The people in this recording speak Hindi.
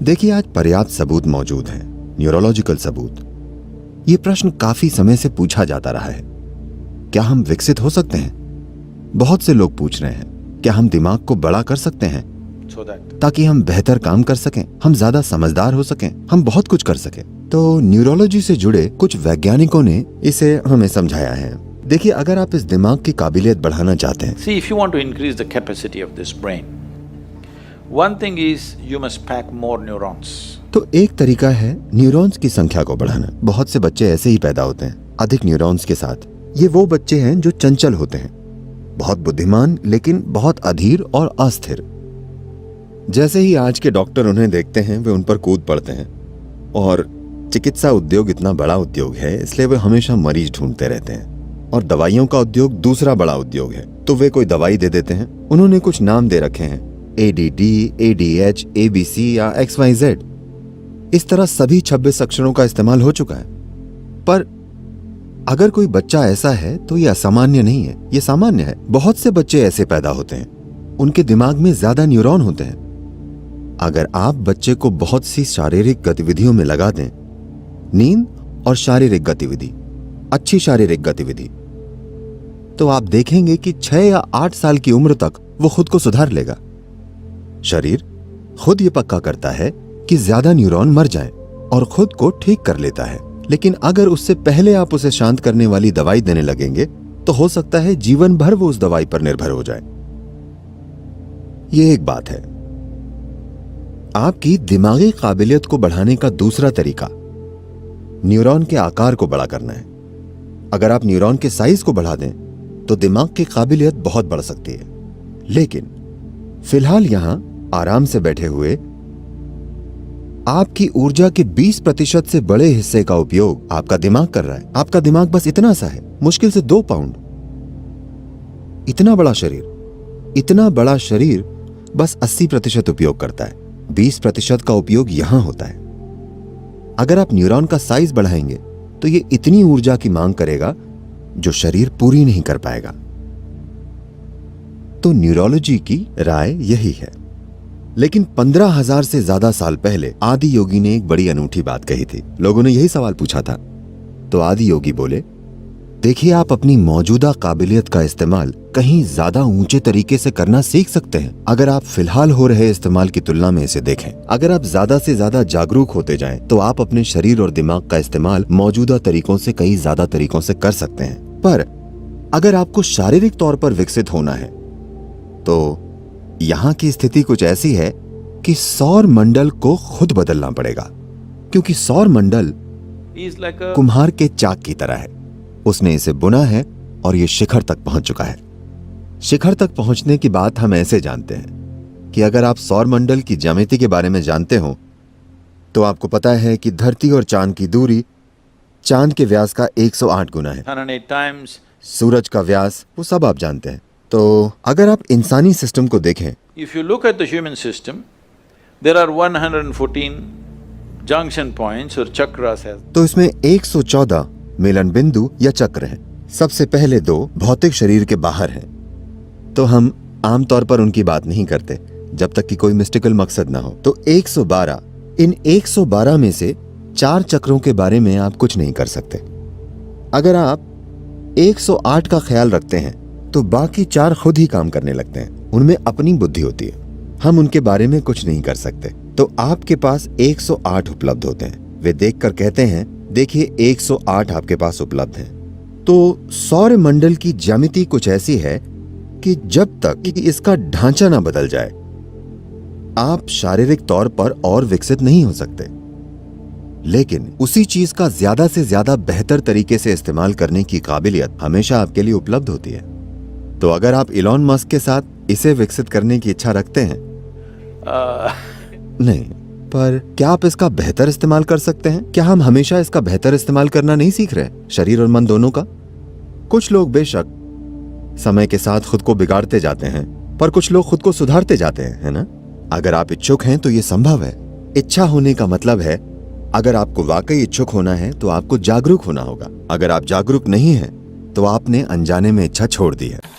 देखिए, आज पर्याप्त सबूत मौजूद हैं, न्यूरोलॉजिकल सबूत। ये प्रश्न काफी समय से पूछा जाता रहा है, क्या हम विकसित हो सकते हैं? बहुत से लोग पूछ रहे हैं, क्या हम दिमाग को बड़ा कर सकते हैं ताकि हम बेहतर काम कर सकें, हम ज्यादा समझदार हो सकें, हम बहुत कुछ कर सकें। तो न्यूरोलॉजी से जुड़े कुछ वैज्ञानिकों ने इसे हमें समझाया है। देखिए, अगर आप इस दिमाग की काबिलियत बढ़ाना चाहते हैं, See, if you want to increase the capacity of this brain, one thing is you must pack more neurons. तो एक तरीका है न्यूरॉन्स की संख्या को बढ़ाना। बहुत से बच्चे ऐसे ही पैदा होते हैं, अधिक न्यूरॉन्स के साथ। ये वो बच्चे हैं जो चंचल होते हैं, बहुत बुद्धिमान लेकिन बहुत अधीर और अस्थिर। जैसे ही आज के डॉक्टर उन्हें देखते हैं, वे उन पर कूद पड़ते हैं। और चिकित्सा उद्योग इतना बड़ा उद्योग है, इसलिए वे हमेशा मरीज ढूंढते रहते हैं। और दवाइयों का उद्योग दूसरा बड़ा उद्योग है, तो वे कोई दवाई दे देते हैं। उन्होंने कुछ नाम दे रखे हैं, ADD, ADH, ABC या XYZ। इस तरह सभी 26 अक्षरों का इस्तेमाल हो चुका है। पर अगर कोई बच्चा ऐसा है तो ये असामान्य नहीं है, ये सामान्य है। बहुत से बच्चे ऐसे पैदा होते हैं, उनके दिमाग में ज्यादा न्यूरॉन होते हैं। अगर आप बच्चे को बहुत सी शारीरिक गतिविधियों में लगा दें, नींद और शारीरिक गतिविधि, अच्छी शारीरिक गतिविधि, तो आप देखेंगे कि 6 या 8 साल की उम्र तक वो खुद को सुधार लेगा। शरीर खुद ये पक्का करता है कि ज्यादा न्यूरॉन मर जाएं और खुद को ठीक कर लेता है। लेकिन अगर उससे पहले आप उसे शांत करने वाली दवाई देने लगेंगे तो हो सकता है जीवन भर वो उस दवाई पर निर्भर हो जाए। ये एक बात है। आपकी दिमागी काबिलियत को बढ़ाने का दूसरा तरीका न्यूरॉन के आकार को बड़ा करना है। अगर आप न्यूरॉन के साइज को बढ़ा दें तो दिमाग की काबिलियत बहुत बढ़ सकती है। लेकिन फिलहाल यहां आराम से बैठे हुए आपकी ऊर्जा के 20% से बड़े हिस्से का उपयोग आपका दिमाग कर रहा है। आपका दिमाग बस इतना सा है, मुश्किल से 2 पाउंड। इतना बड़ा शरीर बस 80% उपयोग करता है, 20% का उपयोग यहां होता है। अगर आप न्यूरॉन का साइज बढ़ाएंगे तो ये इतनी ऊर्जा की मांग करेगा जो शरीर पूरी नहीं कर पाएगा। तो न्यूरोलॉजी की राय यही है। लेकिन 15,000 से ज्यादा साल पहले आदि योगी ने एक बड़ी अनूठी बात कही थी। लोगों ने यही सवाल पूछा था, तो आदि योगी बोले, देखिए, आप अपनी मौजूदा काबिलियत का इस्तेमाल कहीं ज्यादा ऊंचे तरीके से करना सीख सकते हैं अगर आप फिलहाल हो रहे इस्तेमाल की तुलना में इसे देखें। अगर आप ज्यादा से ज्यादा जागरूक होते जाएं, तो आप अपने शरीर और दिमाग का इस्तेमाल मौजूदा तरीकों से कई ज्यादा तरीकों से कर सकते हैं। पर अगर आपको शारीरिक तौर पर विकसित होना है तो यहां की स्थिति कुछ ऐसी है कि सौर मंडल को खुद बदलना पड़ेगा, क्योंकि सौर मंडल कुम्हार के चाक की तरह है। उसने इसे बुना है और ये शिखर तक पहुंच चुका है। शिखर तक पहुंचने की बात हम ऐसे जानते हैं कि अगर आप सौर मंडल की ज्यामिति के बारे में जानते हो तो आपको पता है कि धरती और चांद की दूरी चांद के व्यास का 108 गुना है। 108 times. सूरज का व्यास, वो सब आप जानते हैं। तो अगर आप इंसानी सिस्टम को देखें, If you look at the human system, there are 114 junction points or chakras. तो इसमें 114 मिलन बिंदु या चक्र हैं। सबसे पहले 2 भौतिक शरीर के बाहर हैं, तो हम आमतौर पर उनकी बात नहीं करते जब तक कि कोई मिस्टिकल मकसद ना हो। तो 112, इन 112 में से 4 चक्रों के बारे में आप कुछ नहीं कर सकते। अगर आप 108 का ख्याल रखते हैं तो बाकी 4 खुद ही काम करने लगते हैं। उनमें अपनी बुद्धि होती है, हम उनके बारे में कुछ नहीं कर सकते। तो आपके पास 108 उपलब्ध होते हैं। वे देखकर कहते हैं, देखिए 108 आपके पास उपलब्ध हैं। तो सौर मंडल की ज्यामिति कुछ ऐसी है कि जब तक इसका ढांचा ना बदल जाए, आप शारीरिक तौर पर और विकसित नहीं हो सकते। लेकिन उसी चीज का ज्यादा से ज्यादा बेहतर तरीके से इस्तेमाल करने की काबिलियत हमेशा आपके लिए उपलब्ध होती है। तो अगर आप इलॉन मस्क के साथ इसे विकसित करने की इच्छा रखते हैं, नहीं, पर क्या आप इसका बेहतर इस्तेमाल कर सकते हैं? क्या हम हमेशा इसका बेहतर इस्तेमाल करना नहीं सीख रहे, शरीर और मन दोनों का? कुछ लोग बेशक समय के साथ खुद को बिगाड़ते जाते हैं, पर कुछ लोग खुद को सुधारते जाते हैं, है ना? अगर आप इच्छुक हैं तो ये संभव है। इच्छा होने का मतलब है, अगर आपको वाकई इच्छुक होना है तो आपको जागरूक होना होगा। अगर आप जागरूक नहीं हैं तो आपने अनजाने में इच्छा छोड़ दी है।